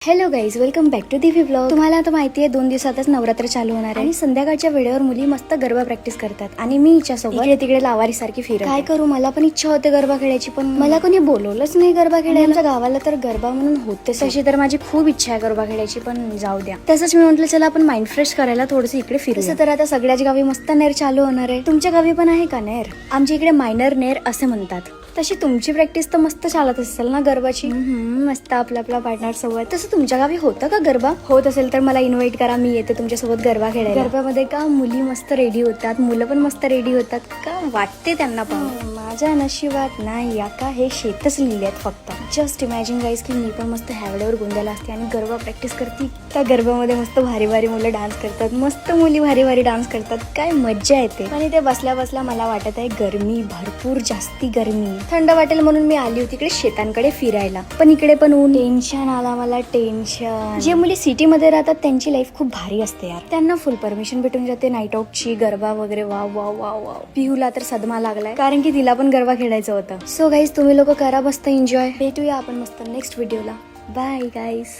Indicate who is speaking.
Speaker 1: Hello guys, welcome back to दिव्ही blog. तुम्हाला आता माहिती आहे 2 दिवसातच नवरात्र चालू होणार आहे आणि संध्याकाळच्या वेळेवर मुली मस्त गरबा प्रॅक्टिस करतात आणि मी हिच्यासोबत इकडे तिकडे लावारी सारखी फिरत. काय करू, मला पण इच्छा होते गरबा खेळायची, पण मला कोणी बोलवलंच नाही गरबा खेळायला. आमच्या गावाला तर गरबा म्हणून होते, तशी तर माझी खूप इच्छा आहे गरबा खेळायची, पण जाऊ द्या. तसंच मी म्हटलं चला आपण माइंड फ्रेश करायला थोडंसं इकडे फिरू. तसं तर आता सगळ्याच गावी मस्त नेर चालू होणार आहे. तुमच्या गावी पण आहे का नेर? आमच्या इकडे मायनर नेर असे म्हणतात. तशी तुमची प्रॅक्टिस तर मस्त चालत असेल ना गरबाची? मस्त आपला पार्टनर सोबत. तसं तुमच्या गावी होतं का गरबा? होत असेल तर मला इन्व्हाइट करा, मी येते तुमच्यासोबत गरबा खेळायला. गरब्यामध्ये का मुली मस्त रेडी होतात, मुलं पण मस्त रेडी होतात का वाटते त्यांना पण. माझ्या नशिबात नाही या का हे शेतच लिहिले आहेत फक्त. जस्ट इमॅजिन गाईज की मी पण मस्त ह्यावेळेवर गोंद्याला असते आणि गरबा प्रॅक्टिस करते. त्या गरबामध्ये मस्त भारी भारी मुलं डान्स करतात, मस्त मुली भारी भारी डान्स करतात, काय मज्जा येते. आणि ते बसल्या बसल्या मला वाटत आहे गरमी, भरपूर जास्ती गरमी. थंड वाटेल म्हणून मी आली होती इकडे शेतांकडे फिरायला, पण इकडे पण ऊन. टेन्शन आला मला, टेन्शन. जे मुली सिटी मध्ये राहतात त्यांची लाईफ खूप भारी असते यार, त्यांना फुल परमिशन भेटून जाते नाईट आउटची, गरबा वगैरे. Wow wow wow wow. पिहूला तर सदमा लागलाय कारण की तिला पण गरबा खेळायचं होतं. सो गाईज, तुम्ही लोक करा मस्त एन्जॉय. भेटूया आपण मस्त नेक्स्ट व्हिडिओला. Bye guys.